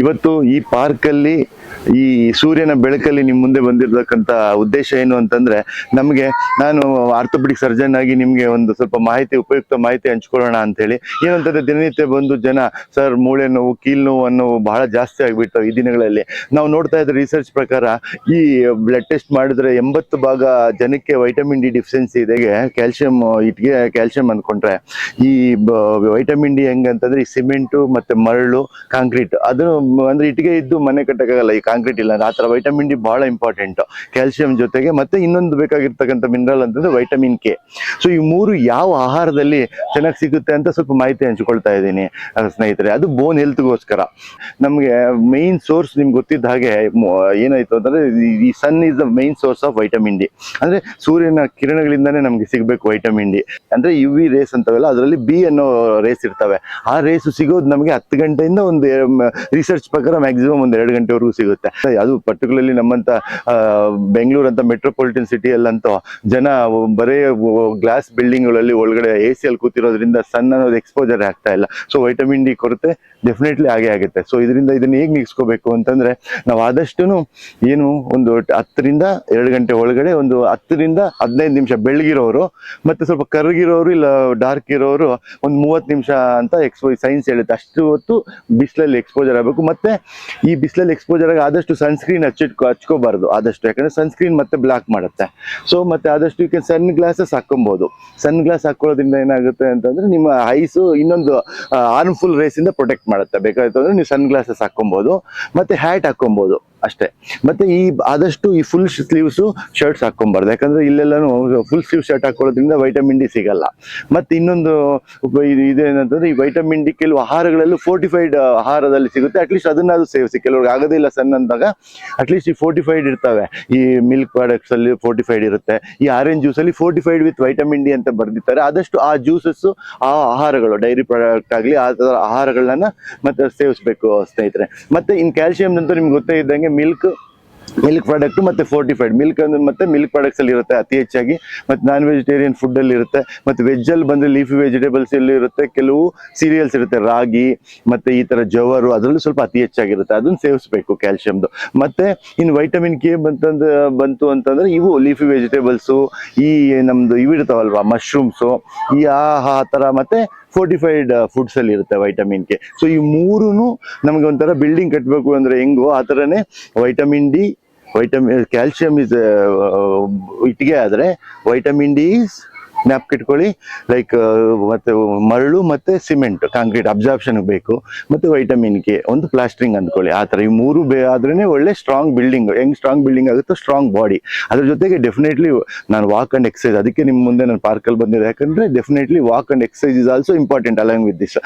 ಇವತ್ತು ಈ ಪಾರ್ಕಲ್ಲಿ ಈ ಸೂರ್ಯನ ಬೆಳಕಲ್ಲಿ ನಿಮ್ಮ ಮುಂದೆ ಬಂದಿರತಕ್ಕಂಥ ಉದ್ದೇಶ ಏನು ಅಂತಂದ್ರೆ, ನಮಗೆ ನಾನು ಆರ್ಥೋಪೆಡಿಕ್ ಸರ್ಜನ್ ಆಗಿ ನಿಮಗೆ ಒಂದು ಸ್ವಲ್ಪ ಉಪಯುಕ್ತ ಮಾಹಿತಿ ಹಂಚ್ಕೊಳ್ಳೋಣ ಅಂತ ಹೇಳಿ. ಏನಂತಂದ್ರೆ ದಿನನಿತ್ಯ ಬಂದು ಜನ ಸರ್ ಮೂಳೆ ನೋವು, ಕೀಲ್ ನೋವು ಅನ್ನೋವು ಬಹಳ ಜಾಸ್ತಿ ಆಗ್ಬಿಟ್ಟು ಈ ದಿನಗಳಲ್ಲಿ. ನಾವು ನೋಡ್ತಾ ಇದ್ದ ರಿಸರ್ಚ್ ಪ್ರಕಾರ ಈ ಬ್ಲಡ್ ಟೆಸ್ಟ್ ಮಾಡಿದ್ರೆ 80% ಜನಕ್ಕೆ ವೈಟಮಿನ್ ಡಿ ಡಿಫಿಷಿಯನ್ಸಿ ಇದೆ. ಕ್ಯಾಲ್ಸಿಯಂ, ಇಟ್ಗೆ ಕ್ಯಾಲ್ಸಿಯಂ ಅಂದ್ಕೊಂಡ್ರೆ ಈ ವೈಟಮಿನ್ ಡಿ ಹೆಂಗಂತಂದ್ರೆ ಈ ಸಿಮೆಂಟು ಮತ್ತೆ ಮರಳು, ಕಾಂಕ್ರೀಟ್, ಅದು ಅಂದ್ರೆ ಇಟ್ಟಿಗೆ ಇದ್ದು ಮನೆ ಕಟ್ಟಕ್ಕಾಗಲ್ಲ, ಈ ಕಾಂಕ್ರೀಟ್ ಇಲ್ಲ. ಆ ತರ ವೈಟಮಿನ್ ಡಿ ಬಹಳ ಇಂಪಾರ್ಟೆಂಟ್ ಕ್ಯಾಲ್ಸಿಯಂ ಜೊತೆಗೆ. ಮತ್ತೆ ಇನ್ನೊಂದು ಬೇಕಾಗಿರ್ತಕ್ಕಂಥ ಮಿನರಲ್ ಅಂತಂದ್ರೆ ವೈಟಮಿನ್ ಕೆ. ಸೊ ಈ ಮೂರು ಯಾವ ಆಹಾರದಲ್ಲಿ ಚೆನ್ನಾಗಿ ಸಿಗುತ್ತೆ ಅಂತ ಸ್ವಲ್ಪ ಮಾಹಿತಿ ಹಂಚ್ಕೊಳ್ತಾ ಇದ್ದೀನಿ ಸ್ನೇಹಿತರೆ. ಅದು ಬೋನ್ ಹೆಲ್ತ್ಗೋಸ್ಕರ. ನಮಗೆ ಮೈನ್ ಸೋರ್ಸ್ ನಿಮ್ಗೆ ಗೊತ್ತಿದ್ದ ಹಾಗೆ ಏನಾಯ್ತು ಅಂತಂದ್ರೆ, ಈ sun is the main source of vitamin D. ಅಂದ್ರೆ ಸೂರ್ಯನ ಕಿರಣಗಳಿಂದಾನೇ ನಮ್ಗೆ ಸಿಗ್ಬೇಕು ವೈಟಮಿನ್ ಡಿ. ಅಂದ್ರೆ ಯು ವಿ ರೇಸ್ ಅಂತವೆಲ್ಲ, ಅದರಲ್ಲಿ ಬಿ ಅನ್ನೋ ರೇಸ್ ಇರ್ತವೆ. ಆ ರೇಸ್ ಸಿಗೋದು ನಮಗೆ 10 ಗಂಟೆಯಿಂದ ಒಂದು ರಿಸರ್ಚ್ ಪ್ರಕಾರ ಮ್ಯಾಕ್ಸಿಮಮ್ ಒಂದು 2 ಗಂಟೆವರೆಗೂ ಸಿಗುತ್ತೆ. ಅದು ಪರ್ಟಿಕ್ಯುಲರ್ಲಿ ನಮ್ಮಂತ ಬೆಂಗಳೂರು ಅಂತ ಮೆಟ್ರೋಪಾಲಿಟನ್ ಸಿಟಿಯಲ್ಲಂತೂ ಜನ ಬರೇ ಗ್ಲಾಸ್ ಬಿಲ್ಡಿಂಗ್ಗಳಲ್ಲಿ ಒಳಗಡೆ AC ಅಲ್ಲಿ ಕೂತಿರೋದ್ರಿಂದ ಸನ್ ಅನ್ನೋದು ಎಕ್ಸ್ಪೋಜರ್ ಆಗ್ತಾ ಇಲ್ಲ. ಸೊ ವೈಟಮಿನ್ ಡಿ ಕೊರತೆ ಡೆಫಿನೆಟ್ಲಿ ಆಗೇ ಆಗುತ್ತೆ. ಸೊ ಇದನ್ನ ಹೇಗೆ ನಿಗಿಸ್ಕೋಬೇಕು ಅಂತಂದ್ರೆ, ನಾವು ಆದಷ್ಟು ಏನು ಒಂದು 10 ರಿಂದ 2 ಗಂಟೆ ಒಳಗಡೆ ಒಂದು 10 ರಿಂದ 15 ನಿಮಿಷ ಬೆಳಗಿರೋರು, ಮತ್ತೆ ಸ್ವಲ್ಪ ಕರಗಿರೋರು ಇಲ್ಲ ಡಾರ್ಕ್ ಇರೋರು ಒಂದು 30 ನಿಮಿಷ ಅಂತ ಸೈನ್ಸ್ ಹೇಳುತ್ತೆ. ಅಷ್ಟು ಹೊತ್ತು ಬಿಸಿಲಲ್ಲಿ ಎಕ್ಸ್ಪೋಜರ್ ಆಗಬೇಕು. ಮತ್ತೆ ಈ ಬಿಸಿಲಲ್ಲಿ ಎಕ್ಸ್ಪೋಜರ್ ಆಗಿ ಆದಷ್ಟು ಸನ್ಸ್ಕ್ರೀನ್ ಹಚ್ಕೋಬಾರ್ದು ಆದಷ್ಟು, ಯಾಕಂದ್ರೆ ಸನ್ಸ್ಕ್ರೀನ್ ಮತ್ತೆ ಬ್ಲಾಕ್ ಮಾಡುತ್ತೆ. ಸೊ ಮತ್ತೆ ಆದಷ್ಟು ಈಗ ಸನ್ ಗ್ಲಾಸಸ್ ಹಾಕೊಬಹುದು. ಸನ್ ಗ್ಲಾಸ್ ಹಾಕೊಳ್ಳೋದ್ರಿಂದ ಏನಾಗುತ್ತೆ ಅಂತಂದ್ರೆ, ನಿಮ್ಮ ಐಸು ಇನ್ನೊಂದು ಹಾರ್ಮ್ಫುಲ್ ರೇಸ್ ಇಂದ ಪ್ರೊಟೆಕ್ಟ್ ಮಾಡುತ್ತೆ. ಬೇಕಾಯ್ತು ಅಂದ್ರೆ ನೀವು ಸನ್ ಗ್ಲಾಸಸ್ ಹಾಕೊಬಹುದು, ಮತ್ತೆ ಹ್ಯಾಟ್ ಹಾಕೊಬಹುದು ಅಷ್ಟೇ. ಮತ್ತೆ ಈ ಆದಷ್ಟು ಈ ಫುಲ್ ಸ್ಲೀವ್ಸ್ ಶರ್ಟ್ಸ್ ಹಾಕೊಬಾರ್ದು, ಯಾಕಂದ್ರೆ ಇಲ್ಲೆಲ್ಲಾನು ಫುಲ್ ಸ್ಲೀವ್ ಶರ್ಟ್ ಹಾಕೊಳ್ಳೋದ್ರಿಂದ ವೈಟಮಿನ್ ಡಿ ಸಿಗಲ್ಲ. ಮತ್ತೆ ಇನ್ನೊಂದು ಇದೇನಂತಂದ್ರೆ, ಈ ವೈಟಮಿನ್ ಡಿ ಕೆಲವು ಆಹಾರಗಳಲ್ಲೂ ಫೋರ್ಟಿಫೈಡ್ ಆಹಾರದಲ್ಲಿ ಸಿಗುತ್ತೆ. ಅಟ್ಲೀಸ್ಟ್ ಅದನ್ನ ಅದು ಸೇವಿಸಿ. ಕೆಲವ್ರಿಗೆ ಆಗೋದಿಲ್ಲ ಸನ್ ಅಂದಾಗ ಅಟ್ಲೀಸ್ಟ್ ಈ ಫೋರ್ಟಿಫೈಡ್ ಇರ್ತವೆ. ಈ ಮಿಲ್ಕ್ ಪ್ರಾಡಕ್ಟ್ಸ್ ಅಲ್ಲಿ ಫೋರ್ಟಿಫೈಡ್ ಇರುತ್ತೆ. ಈ ಆರೆಂಜ್ ಜ್ಯೂಸ್ ಅಲ್ಲಿ ಫೋರ್ಟಿಫೈಡ್ ವಿತ್ ವೈಟಮಿನ್ ಡಿ ಅಂತ ಬರ್ದಿರ್ತಾರೆ. ಆದಷ್ಟು ಆ ಜ್ಯೂಸಸ್, ಆ ಆಹಾರಗಳು, ಡೈರಿ ಪ್ರಾಡಕ್ಟ್ ಆಗಲಿ ಆ ತರ ಆಹಾರಗಳನ್ನ ಮತ್ತೆ ಸೇವಿಸಬೇಕು ಸ್ನೇಹಿತರೆ. ಮತ್ತೆ ಇನ್ ಕ್ಯಾಲ್ಸಿಯಂ ಅಂತೂ ನಿಮ್ಗೆ ಗೊತ್ತೇ ಇದ್ದಂಗೆ ಮಿಲ್ಕ್ ಪ್ರಾಡಕ್ಟ್ ಮತ್ತೆ ಫೋರ್ಟಿಫೈಡ್ ಮಿಲ್ಕ್ ಮತ್ತೆ ಮಿಲ್ಕ್ ಪ್ರಾಡಕ್ಟ್ಸ್ ಅಲ್ಲಿ ಇರುತ್ತೆ ಅತಿ ಹೆಚ್ಚಾಗಿ. ಮತ್ತೆ ನಾನ್ ವೆಜಿಟೇರಿಯನ್ ಫುಡ್ ಅಲ್ಲಿ ಇರುತ್ತೆ. ಮತ್ತೆ ವೆಜ್ ಅಲ್ಲಿ ಬಂದ್ರೆ ಲೀಫಿ ವೆಜಿಟೇಬಲ್ಸ್ ಅಲ್ಲಿ ಇರುತ್ತೆ. ಕೆಲವು ಸೀರಿಯಲ್ಸ್ ಇರುತ್ತೆ, ರಾಗಿ ಮತ್ತೆ ಈ ತರ ಜವರು, ಅದರಲ್ಲೂ ಸ್ವಲ್ಪ ಅತಿ ಹೆಚ್ಚಾಗಿರುತ್ತೆ. ಅದನ್ನ ಸೇವಿಸಬೇಕು ಕ್ಯಾಲ್ಸಿಯಂದು. ಮತ್ತೆ ಇನ್ನು ವೈಟಮಿನ್ ಕೆ ಬಂತು ಅಂತಂದ್ರೆ, ಇವು ಲೀಫಿ ವೆಜಿಟೇಬಲ್ಸು, ಈ ನಮ್ದು ಇವು ಇರ್ತಾವಲ್ವಾ ಮಶ್ರೂಮ್ಸು, ಈ ಆ ತರ ಮತ್ತೆ ಫೋರ್ಟಿಫೈಡ್ ಫುಡ್ಸ್ ಅಲ್ಲಿ ಇರುತ್ತೆ ವೈಟಮಿನ್ ಕೆ. ಸೊ ಈ ಮೂರೂ ನಮಗೆ ಒಂಥರ ಬಿಲ್ಡಿಂಗ್ ಕಟ್ಟಬೇಕು ಅಂದ್ರೆ ಹೆಂಗೋ ಆ ಥರನೇ ವೈಟಮಿನ್ ಡಿ, ಕ್ಯಾಲ್ಸಿಯಂ ಇಸ್ ಇಟ್ಟಿಗೆ ಆದ್ರೆ ವೈಟಮಿನ್ ಡಿ ಇಸ್ ಜ್ಞಾಪಕಿಟ್ಕೊಳ್ಳಿ ಲೈಕ್ ಮತ್ತೆ ಮರಳು ಮತ್ತೆ ಸಿಮೆಂಟ್, ಕಾಂಕ್ರೀಟ್ ಅಬ್ಸಾರ್ಪ್ಷನ್ ಬೇಕು. ಮತ್ತೆ ವೈಟಮಿನ್ ಕೆ ಒಂದು ಪ್ಲಾಸ್ಟ್ರಿಂಗ್ ಅಂದ್ಕೊಳ್ಳಿ. ಆ ಥರ ಈ ಮೂರು ಆದ್ರೇನೆ ಒಳ್ಳೆ ಸ್ಟ್ರಾಂಗ್ ಬಿಲ್ಡಿಂಗ್. ಹೆಂಗ್ ಸ್ಟ್ರಾಂಗ್ ಬಿಲ್ಡಿಂಗ್ ಆಗುತ್ತೋ ಸ್ಟ್ರಾಂಗ್ ಬಾಡಿ. ಅದ್ರ ಜೊತೆಗೆ ಡೆಫಿನೆಟ್ಲಿ ನಾನು ವಾಕ್ ಅಂಡ್ ಎಕ್ಸಸೈಸ್, ಅದಕ್ಕೆ ನಿಮ್ಮ ಮುಂದೆ ನಾನು ಪಾರ್ಕಲ್ಲಿ ಬಂದಿದೆ. ಯಾಕಂದ್ರೆ definitely walk and exercise is also important along with this.